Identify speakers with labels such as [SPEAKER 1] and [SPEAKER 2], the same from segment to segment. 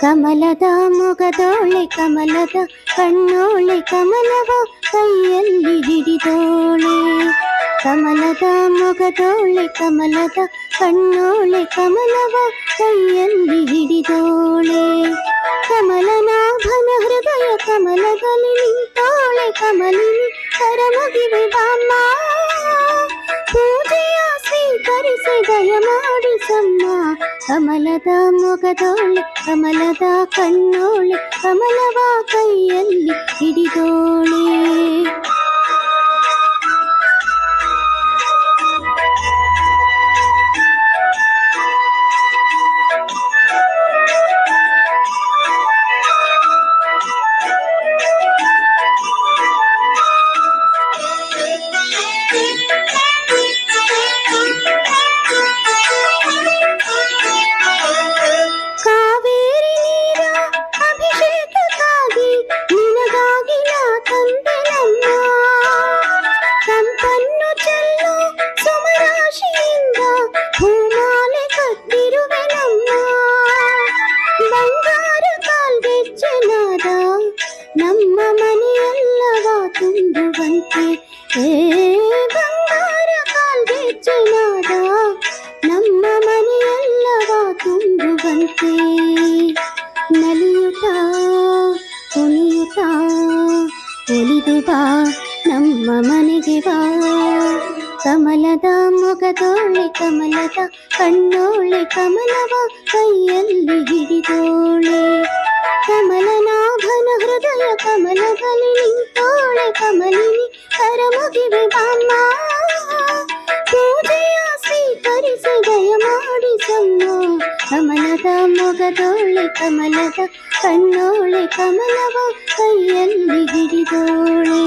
[SPEAKER 1] ಕಮಲದ ಮೊಗದೋಳೆ ಕಮಲದ ಕಣ್ಣೋಳೆ ಕಮಲವ ಕೈಯಲ್ಲಿ ಹಿಡಿದೋಳೆ. ಕಮಲದ ಮೊಗದೋಳೆ ಕಮಲದ ಕಣ್ಣೋಳೆ ಕಮಲವ ಕೈಯಲ್ಲಿ ಹಿಡಿದೋಳೆ. ಕಮಲನಾಭನ ಹೃದಯ ಕಮಲದಲ್ಲಿ ನಿಂತೋಳೆ ಕಮಲಿನಿ ಕರಮುಗಿವೆ ಬಾಮ್ಮ. ಪೂಜೆಯ ಸ್ವೀಕರಿಸಿ ದಯ ಮಾಡಿಸಮ್ಮ. ಕಮಲದ ಮೊಗದೋಳೆ ಕಮಲದ ಕಣ್ಣೋಳೆ ಕಮಲವ ಕೈಯಲ್ಲಿ ಹಿಡಿದೋಳೆ. ನಮ್ಮ ಮನೆಯಲ್ಲವ ತುಂಬುವಂತೆ ಬಂಗಾರ ಕಾಲ್ಗೆಜ್ಜೆನಾದ ನಮ್ಮ ಮನೆಯಲ್ಲವ ತುಂಬುವಂತೆ. ನಲಿಯುತ್ತಾ ಕುಣಿಯುತ್ತಾ ಒಲಿದು ಬಾ ನಮ್ಮ ಮನೆಗೆ ಬಾ. ಕಮಲದ ಮೊಗದೋಳೆ ಕಮಲದ ಕಣ್ಣೋಳೆ ಕಮಲವ ಕೈಯಲ್ಲಿ ಹಿಡಿದೋಳೆ. ಕಮಲನಾಭನ ಹೃದಯ ಕಮಲದಲ್ಲಿ ನಿಂತೋಳೆ ಕಮಲಿನಿ ಕರಮುಗಿವೆ ಬಾಮ್ಮ. ಪೂಜೆಯ ಸ್ವೀಕರಿಸಿ ದಯ ಮಾಡಿಸಮ್ಮ. ಕಮಲದ ಮೊಗದೋಳೆ ಕಮಲದ ಕಣ್ಣೋಳೆ ಕಮಲವ ಕೈಯಲ್ಲಿ ಹಿಡಿದೋಳೆ.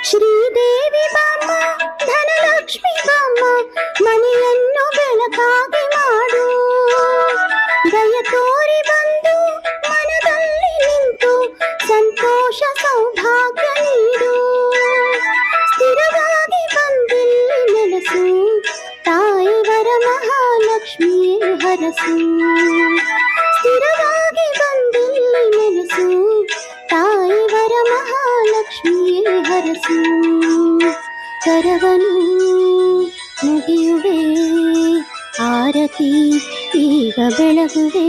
[SPEAKER 1] ಶ್ರೀದೇವಿ ಬಾಮ್ಮ ಧನಲಕ್ಷ್ಮಿ ಬಾಮ್ಮ ಮನೆಯನ್ನು ಬೆಳಕಾಗಿ ಮಾಡು. ದಯ ತೋರಿ ಬಂದು ಮನದಲ್ಲಿ ನಿಂತು ಸಂತೋಷ ಸೌಭಾಗ್ಯ ನೀಡು. ಸ್ಥಿರವಾಗಿ ಬಂದಿಲ್ಲಿ ನೆಲೆಸು ತಾಯಿ ವರ ಮಹಾಲಕ್ಷ್ಮಿಯೇ ಹರಸು. ಸ್ಥಿರವಾಗಿ ಬಂದಿಲ್ಲಿ ನೆಲೆಸು ತಾಯಿ ವರ ಮಹಾಲಕ್ಷ್ಮಿಯೇ ಹರಸು. ಕರವನು ಮುಗಿಯುವೆ ಆರತಿ ಈಗ ಬೆಳಗುವೆ.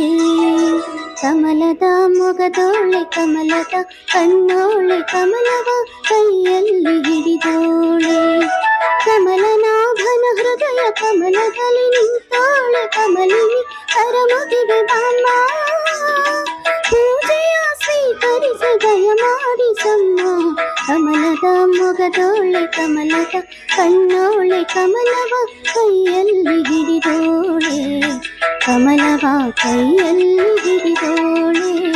[SPEAKER 1] ಕಮಲದ ಮೊಗದೋಳೆ ಕಮಲದ ಕಣ್ಣೋಳೆ ಕಮಲವ ಕೈಯಲ್ಲಿ ಹಿಡಿದೋಳೆ. ಕಮಲನಾಭನ ಹೃದಯ ಕಮಲದಲ್ಲಿ ನಿಂತೋಳೆ ಕಮಲಿನಿ ಕರಮುಗಿವೆ ಬಾಮ್ಮ. ಪೂಜೆಯ ಸ್ವೀಕರಿಸಿ ದಯ ಮಾಡಿಸಮ್ಮ. ಕಮಲದ ಮೊಗದೋಳೆ ಕಮಲದ ಕಣ್ಣೋಳೆ ಕಮಲವ ಕೈಯಲ್ಲಿ ಹಿಡಿದೋಳೆ. ಕಮಲವ ಕೈಯಲ್ಲಿ ಹಿಡಿದೋಳೆ.